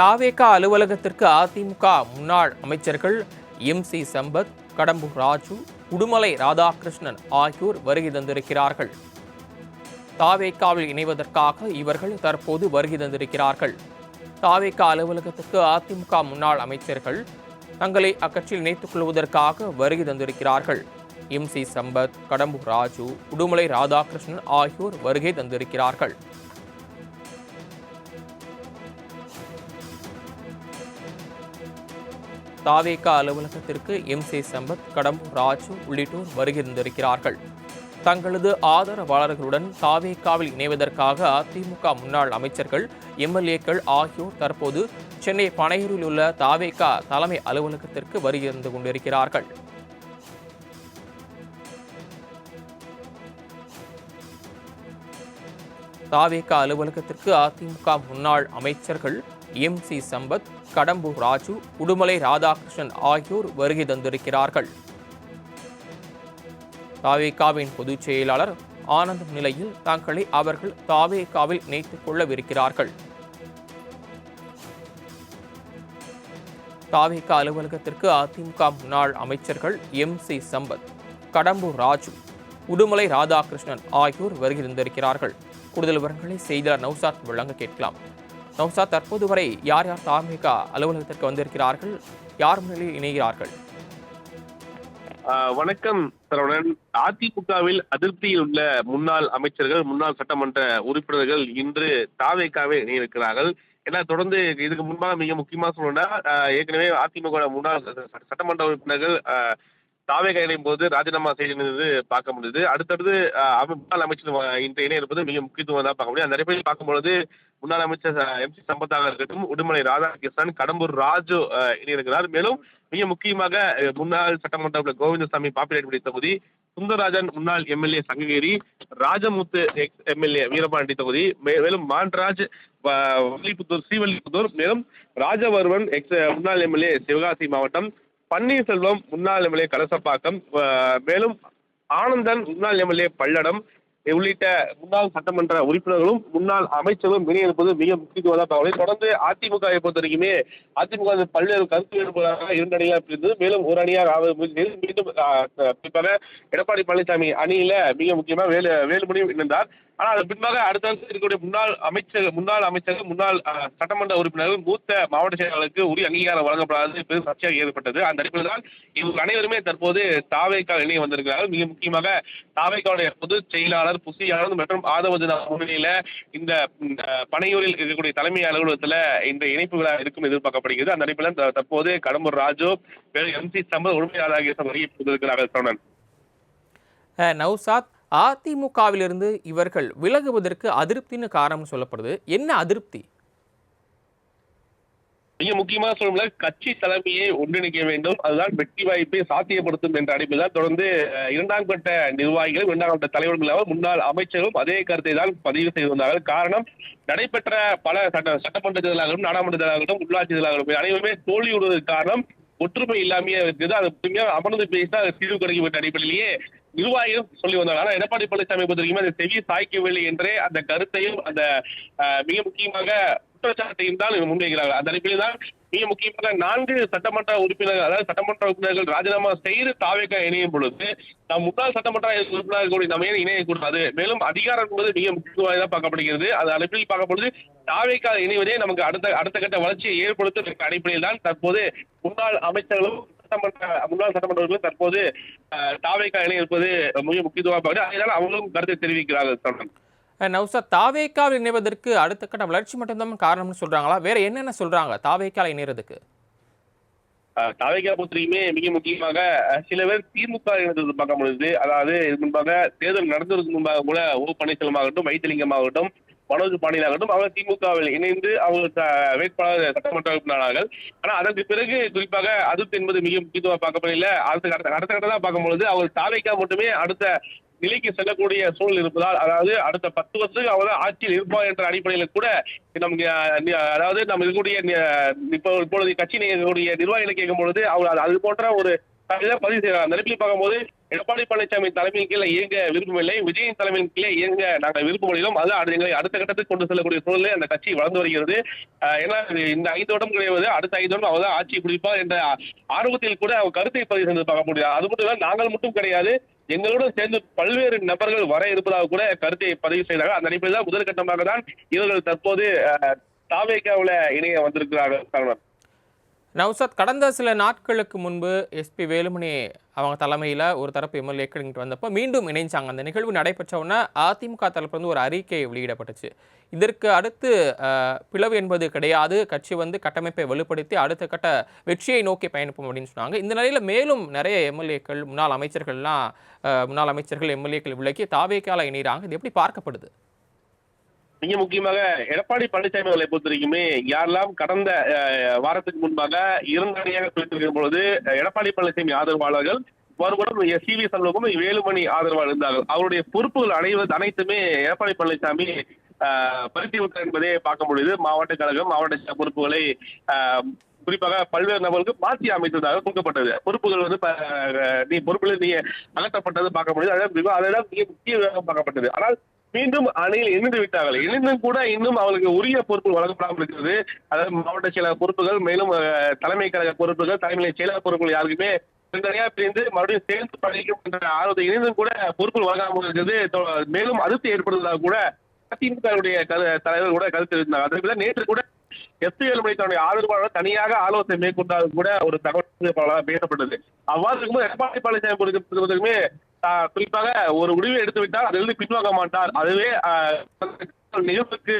தாவேகா அலுவலகத்திற்கு அதிமுக முன்னாள் அமைச்சர்கள் எம்.சி. சம்பத், கடம்பூர் ராஜு, உடுமலை ராதாகிருஷ்ணன் ஆகியோர் வருகை தந்திருக்கிறார்கள். தாவேகாவில் இணைவதற்காக இவர்கள் தற்போது வருகை தந்திருக்கிறார்கள். தாவேகா அலுவலகத்துக்கு அதிமுக முன்னாள் அமைச்சர்கள் தங்களை அக்கட்சியில் இணைத்துக் கொள்வதற்காக வருகை தந்திருக்கிறார்கள். எம்.சி. சம்பத், கடம்பூர் ராஜு, உடுமலை ராதாகிருஷ்ணன் ஆகியோர் வருகை தந்திருக்கிறார்கள். தாவேகா அலுவலகத்திற்கு எம்.சி. சம்பத், கடம்பூர் ராஜு உள்ளிட்டோர் வருகை தந்திருக்கிறார்கள். தங்களது ஆதரவாளர்களுடன் தாவேகாவில் இணைவதற்காக அதிமுக முன்னாள் அமைச்சர்கள், எம்எல்ஏக்கள் ஆகியோர் தற்போது சென்னை பனையூரில் உள்ள தாவேகா தலைமை அலுவலகத்திற்கு வருகை தந்து கொண்டிருக்கிறார்கள். தாவேகா அலுவலகத்திற்கு அதிமுக முன்னாள் அமைச்சர்கள் எம்.சி. சம்பத், கடம்பூர் ராஜு, உடுமலை ராதாகிருஷ்ணன் ஆகியோர் வருகை தந்திருக்கிறார்கள். தாவேகாவின் பொதுச் செயலாளர் ஆனந்த் முன்னிலையில் தங்களை அவர்கள் தாவேகாவில் இணைத்துக் கொள்ளவிருக்கிறார்கள். தாவேகா அலுவலகத்திற்கு அதிமுக முன்னாள் அமைச்சர்கள் எம்.சி. சம்பத், கடம்பூர் ராஜு, உடுமலை ராதாகிருஷ்ணன் ஆகியோர் வருகை தந்திருக்கிறார்கள். கூடுதல் விவரங்களை செய்தியாளர் நௌசாத் வழங்க கேட்கலாம். நௌசாத், தற்போது வரை யார் யார் தாவேகா அலுவலகத்திற்கு வந்திருக்கிறார்கள், யார் முன்னிலையில் இணைகிறார்கள்? வணக்கம் சரவணன். அதிமுகவில் அதிருப்தியில் உள்ள முன்னாள் அமைச்சர்கள், முன்னாள் சட்டமன்ற உறுப்பினர்கள் இன்று தாவேகாவே இணையிருக்கிறார்கள். ஏன்னா தொடர்ந்து இதுக்கு முன்பாக மிக முக்கியமா சொல்லணும்னா, ஏற்கனவே அதிமுக முன்னாள் சட்டமன்ற உறுப்பினர்கள் தாவேகா இணையும் போது ராஜினாமா செய்து பார்க்க முடியுது. அடுத்தடுத்து முன்னாள் அமைச்சர் இன்று இணைய இருப்பது மிக முக்கியத்துவம் தான் பார்க்க முடியும். அந்த அடிப்படையில் பார்க்கும்பொழுது முன்னாள் அமைச்சர் எம்.சி. சம்பத்தாக இருக்கட்டும், உடுமலை ராதாகிருஷ்ணன், கடம்பூர் ராஜு இணையிருக்கிறார். மேலும் மிக முக்கியமாக முன்னாள் சட்டமன்ற கோவிந்தசாமி பாப்பிரெட்டி தொகுதி, சுந்தரராஜன் முன்னாள் MLA Sankagiri, Rajamuthu ex MLA Veerapandi தொகுதி, மேலும் மான்ராஜ் வள்ளிபுத்தூர் ஸ்ரீவல்லிபுத்தூர், மேலும் ராஜவர்மன் எக்ஸ் முன்னாள் எம்எல்ஏ சிவகாசி மாவட்டம், பன்னீர்செல்வம் முன்னாள் எம்எல்ஏ கலசப்பாக்கம், மேலும் ஆனந்தன் முன்னாள் எம்எல்ஏ பல்லடம் உள்ளிட்ட முன்னாள் சட்டமன்ற உறுப்பினர்களும் முன்னாள் அமைச்சரும் இணையிருப்பது மிக முக்கியத்துவம் தான். தொடர்ந்து அதிமுகவை பொறுத்த வரைக்குமே அதிமுக பல்வேறு கருத்து வேறுபாடாக 2 அணியாக பிரிந்தது. மேலும் ஒரு அணியாக மீண்டும் குறிப்பாக எடப்பாடி பழனிசாமி அணியில மிக முக்கியமாக வேலுமணியும் இணைந்தார். ஆனால் அது பின்பாக அடுத்தடுத்து இருக்கக்கூடிய முன்னாள் அமைச்சர்கள் முன்னாள் சட்டமன்ற உறுப்பினர்கள், மூத்த மாவட்ட செயலாளருக்கு உரிய அங்கீகாரம் வழங்கப்படாது பெரும் சர்ச்சையாக ஏற்பட்டது. அந்த அடிப்படையில் தான் இவங்க அனைவருமே தற்போது தாவேகா இணைய வந்திருக்கிறார்கள். மிக முக்கியமாக தாவேகாவுடைய பொதுச் செயலாளர் புசி ஆனந்த் மற்றும் ஆதவஜனா முன்னிலையில இந்த பனையூரில் இருக்கக்கூடிய தலைமை அலுவலகத்துல இந்த இணைப்பு விழா இருக்கும் எதிர்பார்க்கப்படுகிறது. அந்த அடிப்படையில் தற்போது கடம்பூர் ராஜு, எம்.சி. சம்பத், உடுமலை ராதாகிருஷ்ணன் வருகை புரிந்திருக்கிறார்கள். சரவணன். நௌசாத், அதிமுகவிலிருந்து இவர்கள் விலகுவதற்கு அதிருப்தின்னு காரணம் சொல்லப்படுது. என்ன அதிருப்தி? மிக முக்கியமாக சொல்ல கட்சி தலைமையை ஒன்றிணைக்க வேண்டும், அதுதான் வெற்றி வாய்ப்பை சாத்தியப்படுத்தும் என்ற அடிப்பில் தான் தொடர்ந்து 2ஆம் கட்ட நிர்வாகிகளும் 2ஆம் கட்ட தலைவர்களும் முன்னாள் அமைச்சரும் அதே கருத்தை தான் பதிவு செய்து வந்தார்கள். காரணம், நடைபெற்ற பல சட்டமன்ற தேர்தலாகட்டும், நாடாளுமன்ற தேர்தலாகட்டும், உள்ளாட்சி தேர்தலாகட்டும் அனைவருமே தோல்வியுடுவதற்கு காரணம் ஒற்றுமை இல்லாமையே இருக்குது. அது முழுமையாக அமர்ந்து பேசினா தீர்வு கிடைக்கும் அடிப்படையிலேயே நிர்வாகிகள் சொல்லி வந்தாங்க. ஆனா எடப்பாடி பழனிசாமி பொறுத்த வரைக்கும் அந்த செவி சாய்க்கவில்லை என்றே அந்த கருத்தையும் அந்த மிக முக்கியமாக குற்றச்சாட்டையும் தான் முன்வைக்கிறார்கள். அந்த அடிப்படையில் தான் மிக முக்கியமாக 4 சட்டமன்ற உறுப்பினர்கள், அதாவது சட்டமன்ற உறுப்பினர்கள் ராஜினாமா செய்து தாவேகா இணையும் பொழுது நாம் முன்னாள் சட்டமன்ற உறுப்பினர்களுடைய நம்ம ஏன் இணையக்கூடாது, மேலும் அதிகாரம் என்பது மிக முக்கியமாக தான் பார்க்கப்படுகிறது. அந்த அடிப்படையில் பார்க்கும்பொழுது தாவேகா இணைவதே நமக்கு அடுத்த கட்ட வளர்ச்சியை ஏற்படுத்தும் அடிப்படையில் தான் தற்போது முன்னாள் அமைச்சர்களும் முன்னாள் சட்டமன்ற தற்போது தாவேகா இணை இருப்பது மிக முக்கியத்துவமாக அதனால அவங்களும் கருத்தை தெரிவிக்கிறார்கள். நௌசாத், தாவேகாவில் இணைவதற்கு அடுத்த கட்ட வளர்ச்சி மட்டும்தான் காரணம்னு சொல்றாங்களா? வேற என்னென்ன சொல்றாங்க தாவேகாவில் இணைறதுக்கு? தாவேகா பொறுத்தவரைக்குமே மிக முக்கியமாக சில பேர் திமுக இணைந்தது பார்க்க முடியுது. அதாவது இது முன்பாக தேர்தல் நடந்ததற்கு முன்பாக கூட ஓ பன்னீர்செல்வம் ஆகட்டும், வைத்திலிங்கம் ஆகட்டும், மனோஜ் பாண்டியன் ஆகட்டும், அவர் திமுகவில் இணைந்து அவர் வேட்பாளர் சட்டமன்ற உறுப்பினர்கள். ஆனா அதற்கு பிறகு குறிப்பாக அதிருப்தி என்பது மிக முக்கியத்துவம் பார்க்கப்படல. அடுத்த கட்டதான் பார்க்கும்பொழுது அவர் தாவேகா மட்டுமே அடுத்த நிலைக்கு செல்லக்கூடிய சூழல் இருப்பதால், அதாவது அடுத்த 10 வருஷத்துக்கு அவர் ஆட்சியில் இருப்பார் என்ற அடிப்படையில கூட நமக்கு அதாவது நம்ம இருக்கக்கூடிய இப்பொழுது கட்சி இருக்கக்கூடிய நிர்வாகிகளை கேட்கும் பொழுது அவர் அது போன்ற ஒரு பதிவு செய்யறாங்க. அந்த நிலையில் பார்க்கும்போது எடப்பாடி பழனிசாமி தலைமையின் கீழே இயங்க விருப்பமில்லை, விஜயின் தலைமையின் கீழே இயங்க நாங்கள் விருப்பமடைகிறோம். அது எங்களை அடுத்த கட்டத்துக்கு கொண்டு செல்லக்கூடிய சூழலில் அந்த கட்சி வளர்ந்து வருகிறது. ஏன்னா இந்த 5 வருடம் கிடையாது, அடுத்த 5 வருடம் அவர்தான் ஆட்சி பிடிப்பார் என்ற ஆர்வத்தில் கூட அவர் கருத்தை பதிவு செய்து பார்க்க முடியாது. அது மட்டும் இல்ல, நாங்கள் மட்டும் கிடையாது, எங்களுடன் சேர்ந்து பல்வேறு நபர்கள் வர இருப்பதாக கூட கருத்தை பதிவு செய்தார்கள். அந்த அடிப்படையில் தான் முதல் கட்டமாக தான் இவர்கள் தற்போது தாவேகாவுல இணைய வந்திருக்கிறார்கள். நௌசாத், கடந்த சில நாட்களுக்கு முன்பு எஸ்பி வேலுமணி அவங்க தலைமையில் ஒரு தரப்பு எம்எல்ஏக்கள் இங்கிட்டு வந்தப்போ மீண்டும் இணைஞ்சாங்க. அந்த நிகழ்வு நடைபெற்ற உடனே அதிமுக தரப்பிலிருந்து ஒரு அறிக்கை வெளியிடப்பட்டுச்சு. இதற்கு அடுத்து பிளவு என்பது கிடையாது, கட்சி கட்டமைப்பை வலுப்படுத்தி அடுத்த கட்ட வெற்றியை நோக்கி பயணிப்போம் அப்படின்னு சொன்னாங்க. இந்த நிலையில் மேலும் நிறைய எம்எல்ஏக்கள், முன்னாள் அமைச்சர்கள் எம்எல்ஏக்கள் விலக்கி தாவேகால இணைகிறாங்க. இது எப்படி பார்க்கப்படுது? மிக முக்கியமாக எடப்பாடி பழனிசாமி அவர்களை பொறுத்த வரைக்குமே யாரெல்லாம் கடந்த வாரத்துக்கு முன்பாக இரண்டடியாக குறித்திருக்கும் பொழுது எடப்பாடி பழனிசாமி ஆதரவாளர்கள் மறுபுறம் சி.வி. சண்முகம், வேலுமணி ஆதரவாளர் இருந்தார்கள். அவருடைய பொறுப்புகள் அனைத்துமே எடப்பாடி பழனிசாமி பறித்து விட்டார் என்பதே பார்க்க முடியுது. மாவட்ட கழகம், மாவட்ட பொறுப்புகளை குறிப்பாக பல்வேறு நபர்களுக்கு மாற்றி அமைத்ததாக கொடுக்கப்பட்டது. பொறுப்புகள் நீ அகற்றப்பட்டது பார்க்க முடியுது. அதெல்லாம் மிக முக்கிய பார்க்கப்பட்டது. ஆனால் மீண்டும் அணியில் இணைந்து விட்டார்கள். இணைந்தும் கூட இன்னும் அவர்களுக்கு உரிய பொறுப்பு வழங்கப்படாமல் இருக்கிறது. அதாவது மாவட்ட செயலர் பொறுப்புகள், மேலும் தலைமை கழக பொறுப்புகள், தலைமை செயலர் பொறுப்புகள் யாருக்குமே தனியா பிரிந்து மறுபடியும் சேர்ந்து படிக்கும் என்ற ஆர்வத்தை இணைந்தும் கூட பொறுப்புகள் வழங்காமல் இருக்கிறது மேலும் அதிர்ச்சி ஏற்படுவதாக கூட அதிமுகவுடைய தலைவர் கூட கருத்து இருந்தாங்க. அதே நேற்று கூட எஸ்பி வேலுமணி தன்னுடைய ஆதரவாளர் தனியாக ஆலோசனை மேற்கொண்டாலும் கூட ஒரு தகவல் பேசப்பட்டது. அவ்வாறு இருக்கும்போது எடப்பாடி பழனிசாமி பொறுத்தவரைக்குமே குறிப்பாக ஒரு முடிவை எடுத்து விட்டால் அதிலிருந்து பின்வாங்க மாட்டார். அதுவே நிகழ்வுக்கு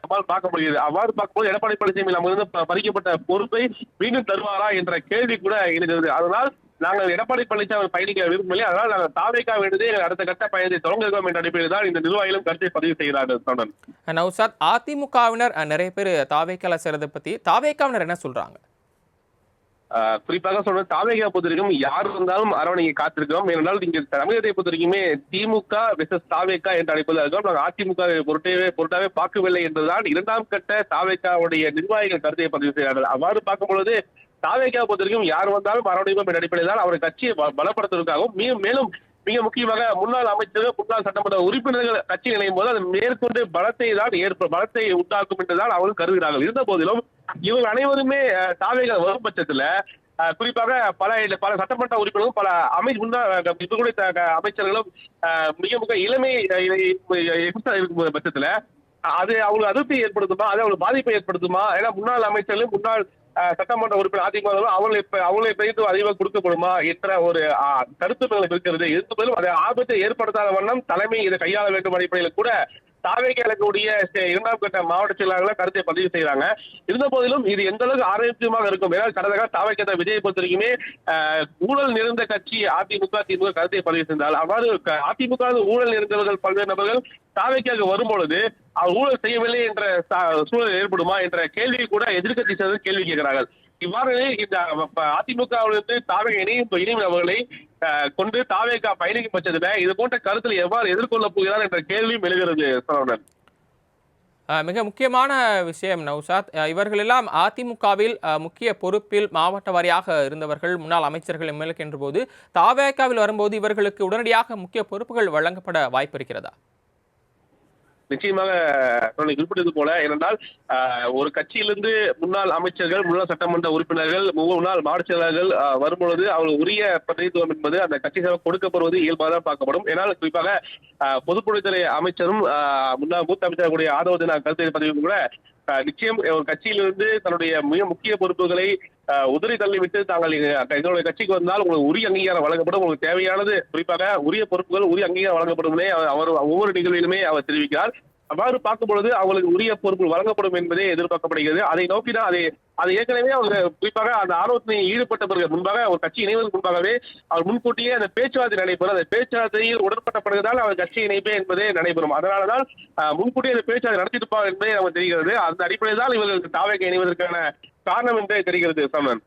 நம்மால் பார்க்க முடியுது. அவ்வாறு பார்க்கும்போது எடப்பாடி பழனிசாமி நம்ம பறிக்கப்பட்ட பொறுப்பை மீண்டும் தருவாரா என்ற கேள்வி கூட இருக்கிறது. அதனால் நாங்கள் எடப்பாடி பழனிசாமி பயணிக்க விரும்பவில்லை, அதனால் நாங்கள் தாவேகா வேண்டியதே அடுத்த கட்ட பயணத்தை தொடங்குகிறோம் என்ற அடிப்படையில் தான் இந்த நிர்வாகிகளும் கருத்தை பதிவு செய்கிறார்கள். நௌசாத், அதிமுகவினர் நிறைய பேர் தாவேகால சேர்றதை பத்தி தாவேகாவினர் என்ன சொல்றாங்க? குறிப்பாக சொல்ற தாவேகா பொறுத்தவரைக்கும் யார் இருந்தாலும் அரவணையை காத்திருக்கிறோம். ஏனென்றால் இங்க தமிழகத்தை பொறுத்தவரைக்குமே திமுக வெர்சஸ் தாவேகா என்று அழைப்பதாக இருக்கோம். நாங்கள் அதிமுக பொருட்டாவே பார்க்கவில்லை என்றுதான் 2ஆம் கட்ட தாவேகாவுடைய நிர்வாகிகள் கருத்தை பதிவு செய்கிறார்கள். அவ்வாறு பார்க்கும் பொழுது தாவேகா பொறுத்தவரைக்கும் யார் வந்தாலும் அரவணைப்பு என்ற அடிப்படையில் தான் அவருடைய கட்சியை பலப்படுத்துவதற்காகவும் மேலும் மிக முக்கியமாக முன்னாள் அமைச்சர்கள், முன்னாள் சட்டமன்ற உறுப்பினர்கள் கட்சி இணையும் போது அது மேற்கொண்டு பலத்தை உண்டாக்கும் என்றுதான் அவர்கள் கருதுகிறார்கள். இருந்த போதிலும் இவங்க அனைவருமே தாவேகா வரும் பட்சத்துல குறிப்பாக பல சட்டமன்ற உறுப்பினர்களும் பல அமைச்சர்களும் மிக இளமை இருக்கும் பட்சத்துல அது அவங்களுக்கு அதிருப்தி ஏற்படுத்துமா, அது அவங்களுக்கு பாதிப்பை ஏற்படுத்துமா? ஏன்னா முன்னாள் அமைச்சர்களும் முன்னாள் சட்டமன்ற உறுப்பினர் அதிமுக அவங்களை பெய்து அதிகமாக கொடுக்கப்படுமா என்ற ஒரு கருத்து இருக்கிறது. இருந்தபோதும் அதை ஆபத்தை ஏற்படுத்தாத வண்ணம் தலைமை இதை கையாள வேண்டும் அடிப்படையில் கூட தாவேகாவுடைய 2ஆம் கட்ட மாவட்ட செயலாளர்கள் கருத்தை பதிவு செய்யறாங்க. இருந்த போதிலும் இது எந்த அளவுக்கு ஆரோக்கியமாக இருக்கும்? ஏன்னா கடந்த தாவேகா விஜயை பொறுத்த வரைக்குமே ஊழல் நிறைந்த கட்சி திமுக கருத்தை பதிவு செய்தால், அவ்வாறு அதிமுக ஊழல் நிறைந்தவர்கள் பல்வேறு நபர்கள் தாவேகாவுக்கு வரும்பொழுது அவர் ஊழல் செய்யவில்லை என்ற சூழல் ஏற்படுமா என்ற கேள்வியை கூட எதிர்கட்சி சேர்ந்து கேள்வி கேட்கிறார்கள். இவ்வாறு இந்த அதிமுகவிலிருந்து தாவேகா இணையும் அவர்களை கொண்டு தாவேகா பயணிக்கும் பட்சத்துல இது போன்ற கருத்தில் எவ்வாறு எதிர்கொள்ள போகிறார் என்ற கேள்வியும் எழுகிறது. மிக முக்கியமான விஷயம் நௌசாத், இவர்கள் எல்லாம் அதிமுகவில் முக்கிய பொறுப்பில் மாவட்ட வாரியாக இருந்தவர்கள், முன்னாள் அமைச்சர்கள், எம்எல்ஏ என்ற போது தாவேகாவில் வரும்போது இவர்களுக்கு உடனடியாக முக்கிய பொறுப்புகள் வழங்கப்பட வாய்ப்பு இருக்கிறதா? நிச்சயமாக குறிப்பிட்டது போல, ஏனென்றால் ஒரு கட்சியிலிருந்து முன்னாள் அமைச்சர்கள், முன்னாள் சட்டமன்ற உறுப்பினர்கள், முன்னாள் மாவட்ட செயலாளர்கள் வரும்பொழுது அவர்கள் உரிய பிரதிநிதித்துவம் என்பது அந்த கட்சியாக கொடுக்கப்படுவது இயல்பாக தான் பார்க்கப்படும். ஏன்னால் குறிப்பாக பொதுப்பணித்துறை அமைச்சரும் முன்னாள் மூத்த அமைச்சர்களுடைய ஆதரவு கருத்தை பதிவு கூட நிச்சயம் ஒரு கட்சியிலிருந்து தன்னுடைய மிக முக்கிய பொறுப்புகளை உதறி தள்ளிவிட்டு தாங்கள் எங்களுடைய கட்சிக்கு வந்தால் உங்களுக்கு உரிய அங்கீகாரம் வழங்கப்படும், உங்களுக்கு தேவையானது குறிப்பாக உரிய பொறுப்புகள் உரிய அங்கீகாரம் வழங்கப்படும் அவர் ஒவ்வொரு நிகழ்விலுமே அவர் தெரிவிக்கிறார். அவ்வாறு பார்க்கும் பொழுது அவங்களுக்கு உரிய பொறுப்புகள் வழங்கப்படும் என்பதே எதிர்பார்க்கப்படுகிறது. அதை நோக்கிதான் அதை ஏற்கனவே அவங்க குறிப்பாக அந்த ஆலோசனையில் ஈடுபட்ட பிறகு முன்பாக ஒரு கட்சி இணைவதற்கு முன்பாகவே அவர் முன்கூட்டியே அந்த பேச்சுவார்த்தை நடைபெறும். அந்த பேச்சுவார்த்தையில் உடன்பட்ட பிறகுதான் அவர் கட்சி இணைப்பே என்பதே நடைபெறும். அதனாலதான் முன்கூட்டியே அந்த பேச்சுவார்த்தை நடத்திருப்பார் என்பதே நமக்கு தெரிகிறது. அந்த அடிப்படையில் தான் இவர்களுக்கு தாவேகா இணைவதற்கான காரணம் என்றே தெரிகிறது. சமன்,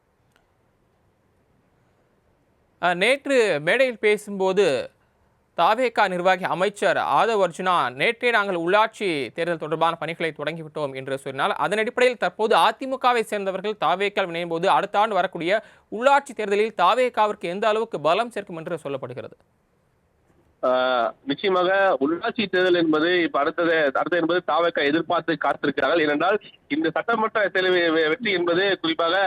நேற்று மேடையில் பேசும்போது தாவேகா நிர்வாகி அமைச்சர் ஆதவ் அர்ஜுனா நேற்றே நாங்கள் உள்ளாட்சி தேர்தல் தொடர்பான பணிகளை தொடங்கிவிட்டோம் என்று சொன்னால், அதன் அடிப்படையில் தற்போது அதிமுகவை சேர்ந்தவர்கள் தாவேகாவில் இணையும் போது அடுத்த ஆண்டு வரக்கூடிய உள்ளாட்சி தேர்தலில் தாவேகாவிற்கு எந்த அளவுக்கு பலம் சேர்க்கும் என்று சொல்லப்படுகிறது? நிச்சயமாக உள்ளாட்சி தேர்தல் என்பது இப்ப அடுத்தது என்பது தாவேகா எதிர்பார்த்து காத்திருக்கிறார்கள். ஏனென்றால் இந்த சட்டமன்ற தேர்தல் வெற்றி என்பது குறிப்பாக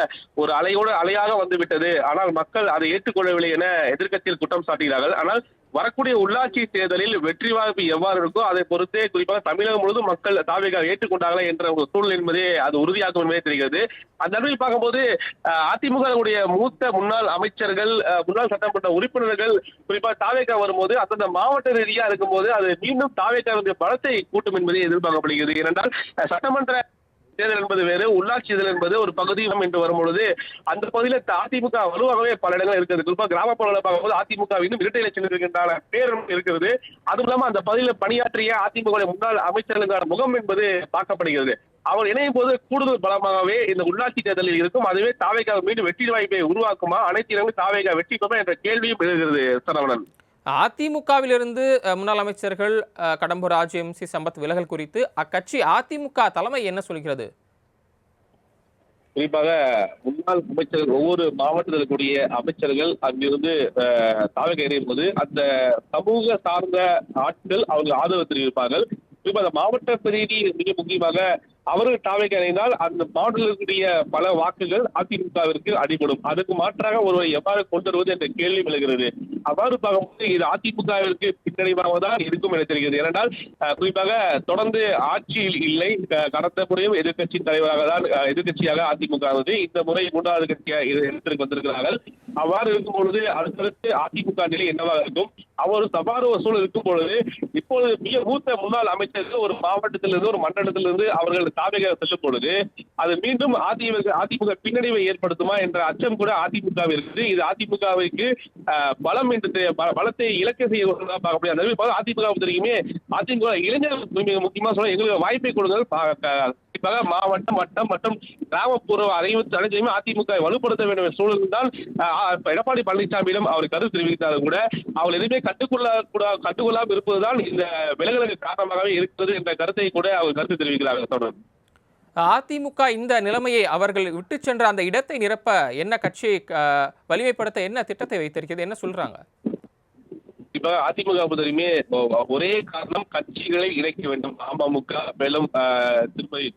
ஒரு அலையாக வந்து விட்டது. ஆனால் மக்கள் அதை ஏற்றுக்கொள்ளவில்லை என எதிர்க்கட்சியில் குற்றம் சாட்டுகிறார்கள். ஆனால் வரக்கூடிய உள்ளாட்சி தேர்தலில் வெற்றி வாய்ப்பு எவ்வாறு இருக்கோ அதை பொறுத்தே குறிப்பாக தமிழகம் முழுவதும் மக்கள் தாவேகா ஏற்றுக்கொண்டார்களா என்ற ஒரு சூழல் என்பதே அது உறுதியாக்கும் என்பதே தெரிகிறது. அந்த அளவில் பார்க்கும்போது அதிமுகவுடைய மூத்த முன்னாள் அமைச்சர்கள், முன்னாள் சட்டமன்ற உறுப்பினர்கள் குறிப்பாக தாவேகா வரும்போது அந்தந்த மாவட்ட ரீதியா இருக்கும்போது அது மீண்டும் தாவேகாவுடைய பலத்தை கூட்டும் என்பதே எதிர்பார்க்கப்படுகிறது. ஏனென்றால் சட்டமன்ற தேர்தல் என்பது வேறு, உள்ளாட்சி தேர்தல் என்பது ஒரு பகுதி என்று வரும்பொழுது அந்த பகுதியில் அதிமுக வலுவாகவே பல இடங்கள் இருக்கிறது. குறிப்பாக கிராமப்புறங்களை பார்க்கும்போது அதிமுக இன்னும் இரட்டை இலட்சம் இருக்கின்ற பேரும் இருக்கிறது. அதுவும் இல்லாமல் அந்த பகுதியில் பணியாற்றிய அதிமுக முன்னாள் அமைச்சர்களுக்கான முகம் என்பது பார்க்கப்படுகிறது. அவர் இணையும் போது கூடுதல் பலமாகவே இந்த உள்ளாட்சி தேர்தலில் இருக்கும். அதுவே தாவேகா மீண்டும் வெற்றி வாய்ப்பை உருவாக்குமா, அனைத்து இடங்களும் தாவேகா வெற்றி பெறுமா என்ற கேள்வியும் எழுகிறது. சரவணன், அதிமுகவிலிருந்து முன்னாள் அமைச்சர்கள் கடம்பூர் ராஜு, MC சம்பத் விலகல் குறித்து அக்கட்சி அதிமுக தலைமை என்ன சொல்கிறது? குறிப்பாக முன்னாள் அமைச்சர்கள் ஒவ்வொரு மாவட்டத்தில் இருக்கக்கூடிய அமைச்சர்கள் அங்கிருந்து தாவேகா இணையும் போது அந்த சமூக சார்ந்த ஆட்கள் அவர்கள் ஆதரவு தெரிவிப்பார்கள். குறிப்பாக அந்த மாவட்ட பிரதிநிதி மிக முக்கியமாக அவர்கள் தாவேகா இணைந்தால் அந்த மாவட்டத்தில் இருக்கக்கூடிய பல வாக்குகள் அதிமுகவிற்கு அடிபடும். அதுக்கு மாற்றாக ஒருவரை எவ்வாறு கொண்டு வருவது என்ற கேள்வி எழுகிறது. அவ்வாறு பார்க்கும்போது இது அதிமுகவிற்கு பின்னடைவாக தான் இருக்கும் என தெரிகிறது. ஏனென்றால் குறிப்பாக தொடர்ந்து ஆட்சியில் இல்லை, கடந்த முறையும் எதிர்கட்சி தலைவராக தான் எதிர்கட்சியாக அதிமுக இந்த முறை மூன்றாவது கட்சியாக இடத்திற்கு வந்திருக்கிறார்கள். அவ்வாறு இருக்கும் பொழுது அடுத்தடுத்து அதிமுக நிலை என்னவாக இருக்கும்? அவர் சவாறு சூழல் இருக்கும் பொழுது இப்பொழுது மிக மூத்த முன்னாள் அமைச்சர்கள் ஒரு மாவட்டத்திலிருந்து ஒரு மண்டலத்திலிருந்து அவர்கள் தாவேகா செல்லும் பொழுது அது மீண்டும் அதிமுக பின்னடைவை ஏற்படுத்துமா என்ற அச்சம் கூட அதிமுக இருக்குது. இது அதிமுகவுக்கு பலம் என்று பலத்தை இலக்க செய்ய பார்க்க முடியாது. அதிமுக தெரியுமே, அதிமுக இளைஞர்கள் முக்கியமா சொல்ல எங்களுக்கு வாய்ப்பை கொடுங்கள். மாவட்டம், வட்டம் மற்றும் கிராமப்புற அனைத்தையுமே அதிமுக வலுப்படுத்த வேண்டும் என்ற சூழலில் தான் எடப்பாடி பழனிசாமியிடம் அவர் கருத்து தெரிவித்தாலும் கூட அவர் எதுவுமே கண்டுகொள்ளாமல் இருப்பதுதான் இந்த விலகலுக்கு காரணமாகவே இருக்கிறது என்ற கருத்தை கூட அவர் கருத்து தெரிவிக்கிறார்கள். தொடர்ந்து அதிமுக இந்த நிலைமையை அவர்கள் விட்டு சென்ற அந்த இடத்தை நிரப்ப என்ன கட்சியை வலிமைப்படுத்த என்ன திட்டத்தை வைத்திருக்கிறது, என்ன சொல்றாங்க? இப்ப அதிமுக தெரியுமே ஒரே காரணம் கட்சிகளை இணைக்க வேண்டும். அமமுக மேலும் திருப்பதி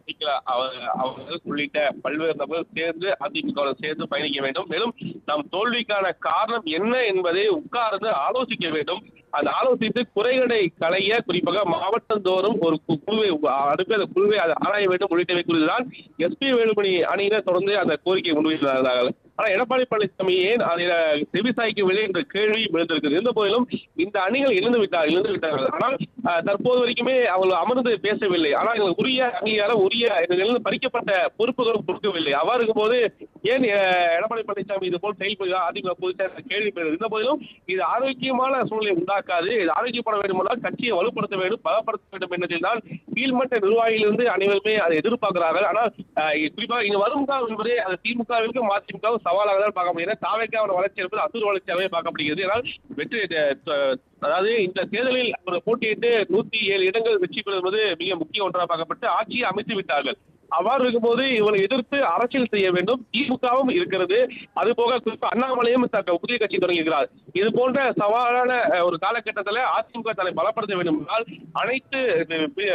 அவர்கள் உள்ளிட்ட பல்வேறு நபர்கள் சேர்ந்து அதிமுக சேர்ந்து பயணிக்க வேண்டும். மேலும் நம் தோல்விக்கான காரணம் என்ன என்பதை உட்கார்ந்து ஆலோசிக்க வேண்டும். அந்த ஆலோசித்து குறைகளை களைய குறிப்பாக மாவட்டந்தோறும் ஒரு குழுவை அடுத்து அந்த குழுவை ஆராய வேண்டும் உள்ளிட்டவை குறித்துதான் SP வேலுமணி அணியினர் தொடர்ந்து அந்த கோரிக்கையை முன்வைக்கிறார்கள். ஆனா எடப்பாடி பழனிசாமி ஏன் அதில் செவிசாய்க்கவில்லை என்ற கேள்வி எழுந்திருக்கிறது. இருந்த போதிலும் இந்த அணிகள் இழந்து விட்டார்கள். ஆனால் தற்போது வரைக்குமே அவர்கள் அமர்ந்து பேசவில்லை. ஆனால் எங்களுக்கு உரிய அங்கீகாரம் உரிய பறிக்கப்பட்ட பொறுப்புகளும் கொடுக்கவில்லை. அவ்வாறு இருக்கும் போது ஏன் எடப்பாடி பழனிசாமி இது போல் செயல்படுகிறார் அதிமுக பொதுச்செயலாளர் கேள்வி பெறுகிறது. இருந்த போதிலும் இது ஆரோக்கியமான சூழ்நிலை உண்டாக்காது. இது ஆரோக்கியப்பட வேண்டும் என்றால் கட்சியை வலுப்படுத்த வேண்டும், பலப்படுத்த வேண்டும் என்பதில் தான் கீழ்மட்ட நிர்வாகியிலிருந்து அனைவருமே அதை எதிர்பார்க்கிறார்கள். ஆனால் குறிப்பாக இங்கு வரும் காலம் என்பதே அது திமுகவிற்கும் அதிமுகவும் சவாலாக தான் பார்க்க முடியாது. தாவேக்காவோட வளர்ச்சி என்பது அசூர் வளர்ச்சியாகவே பார்க்கப்படுகிறது. ஆனால் வெற்றி அதாவது இந்த தேர்தலில் அவர் போட்டியிட்டு 107 இடங்கள் வெற்றி பெறுவது மிக முக்கிய ஒன்றாக பார்க்கப்பட்டு ஆட்சியை அமைத்து விட்டார்கள். அவ்வாறு இருக்கும்போது இவரை எதிர்த்து அரசியல் செய்ய வேண்டும். திமுகவும் இருக்கிறது. அது போக குறிப்பாக அண்ணாமலையும் புதிய கட்சி தொடங்குகிறார். இது போன்ற சவாலான ஒரு காலகட்டத்தில் அதிமுக தலை பலப்படுத்த வேண்டும் என்றால் அனைத்து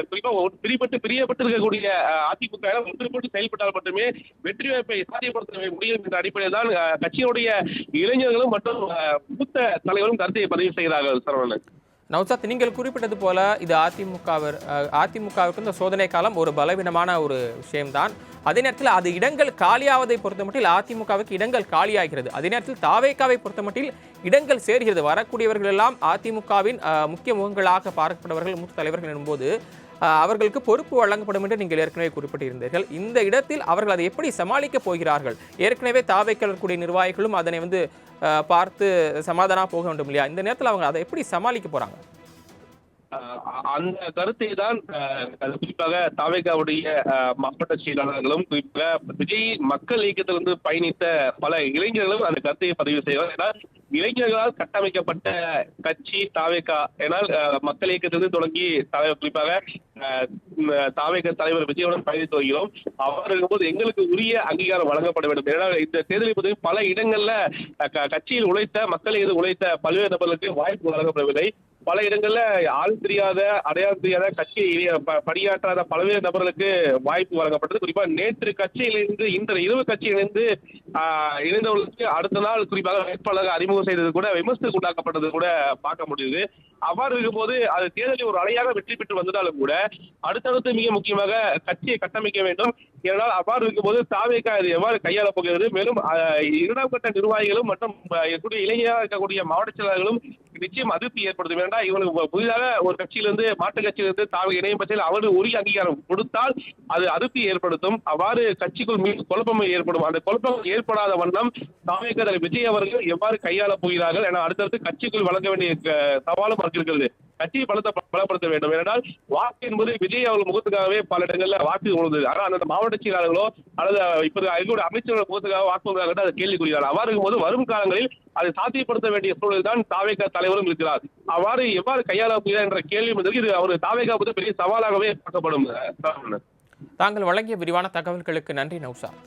குறிப்பாக பிரியப்பட்டு இருக்கக்கூடிய அதிமுக ஒன்றுபட்டு செயல்பட்டால் மட்டுமே வெற்றி வாய்ப்பை சாத்தியப்படுத்த முடியும் என்ற அடிப்படையில் தான் கட்சியுடைய இளைஞர்களும் மற்றும் மூத்த தலைவரும் கருத்தை பதிவு செய்கிறார்கள். சரவணன், நௌசாத், நீங்கள் குறிப்பிட்டது போல இது அதிமுகவிற்கு இந்த சோதனை காலம் ஒரு பலவீனமான ஒரு விஷயம்தான். அதே நேரத்தில் அது இடங்கள் காலியாவதை பொறுத்தமட்டில் அதிமுகவுக்கு இடங்கள் காலியாகிறது. அதே நேரத்தில் தாவேகாவை பொறுத்தமட்டில் இடங்கள் சேர்கிறது. வரக்கூடியவர்கள் எல்லாம் அதிமுகவின் முக்கிய முகங்களாக பார்க்கப்படுபவர்கள், மூத்த தலைவர்கள் என்போது அவர்களுக்கு பொறுப்பு வழங்கப்படும் என்று நீங்கள் ஏற்கனவே குறிப்பிட்டிருந்தீர்கள். இந்த இடத்தில் அவர்கள் அதை எப்படி சமாளிக்கப் போகிறார்கள்? ஏற்கனவே தாவேக்காவில் இருக்கக்கூடிய நிர்வாகிகளும் அதனை பார்த்து சமாதானம் போக வேண்டும் இல்லையா? இந்த நேரத்தில் அவங்க அதை எப்படி சமாளிக்க போறாங்க? அந்த கருத்தை தான் குறிப்பாக தாவேகாவுடைய மாவட்ட செயலாளர்களும் குறிப்பாக விஜய் மக்கள் இயக்கத்திலிருந்து பயணித்த பல இளைஞர்களும் அந்த கருத்தை பதிவு செய்வார். ஏன்னா இளைஞர்களால் கட்டமைக்கப்பட்ட கட்சி தாவேகா. ஏனால் மக்கள் இயக்கத்திலிருந்து தொடங்கி குறிப்பாக தாவேகா தலைவர் விஜயுடன் பயணித்து வருகிறோம். அவர் இருக்கும்போது எங்களுக்கு உரிய அங்கீகாரம் வழங்கப்பட வேண்டும். ஏனால் இந்த தேர்தலில் பொறுத்த பல இடங்கள்ல கட்சியில் உழைத்த மக்கள் மீது உழைத்த பல்வேறு நபர்களுக்கு வாய்ப்பு வழங்கப்படவில்லை. பல இடங்கள்ல ஆள் தெரியாத அடையாளம் தெரியாத கட்சியை பணியாற்றாத பல்வேறு நபர்களுக்கு வாய்ப்பு வழங்கப்பட்டது. குறிப்பா நேற்று கட்சியிலிருந்து இன்று இரவு கட்சியிலிருந்து இணைந்தவர்களுக்கு அடுத்த நாள் குறிப்பாக வேட்பாளர்கள் அறிமுகம் செய்தது கூட விமர்சனத்துக்கு உள்ளாக்கப்பட்டது கூட பார்க்க முடியுது. அவ்வாறு இருக்கும்போது அது தேர்தலில் ஒரு அலையாக வெற்றி பெற்று வந்ததாலும் கூட அடுத்தடுத்து மிக முக்கியமாக கட்சியை கட்டமைக்க வேண்டும். ஏனால் அவ்வாறு இருக்கும்போது தாவேகா இது எவ்வாறு கையாளப் போகிறது, மேலும் இரண்டாம் கட்ட நிர்வாகிகளும் மற்றும் இளைஞராக இருக்கக்கூடிய மாவட்ட செயலாளர்களும் நிச்சயம் அதிருப்தி ஏற்படுத்தும். வேண்டாம் இவங்களுக்கு புதிதாக ஒரு கட்சியிலிருந்து மாற்று கட்சியிலிருந்து தாவேகா இணையும் பட்சத்தில் அவருக்கு உரிய அங்கீகாரம் கொடுத்தால் அது அதிருப்தி ஏற்படுத்தும். அவ்வாறு கட்சிக்குள் மீண்டும் குழப்பம் ஏற்படும். அந்த குழப்பம் ஏற்படாத வண்ணம் தாவேகா தலைவர் விஜய் அவர்கள் எவ்வாறு கையாளப் போகிறார்கள் என அடுத்தடுத்து கட்சிக்குள் வழங்க வேண்டிய சவாலும் இருக்கிறது. கட்சியை பலப்படுத்த வேண்டும். ஏனென்றால் வாக்கு என்பது விஜய் அவர்கள் முகத்துக்காகவே பல இடங்கள்ல வாக்கு உழுது. ஆனால் அந்த மாவட்ட செயலாளர்களோ அல்லது இப்போது அமைச்சர்கள் முகத்துக்காக வாக்கு அதை கேள்விக்குறியார். அவ்வாறு இருக்கும்போது வரும் காலங்களில் அதை சாத்தியப்படுத்த வேண்டிய சூழல் தான் தாவேகா தலைவரும் இருக்கிறார். அவ்வாறு எவ்வாறு கையாள போகிறார் என்ற கேள்வி இது அவர் தாவேகா பெரிய சவாலாகவே பார்க்கப்படும். தாங்கள் வழங்கிய விரிவான தகவல்களுக்கு நன்றி நௌஷாத்.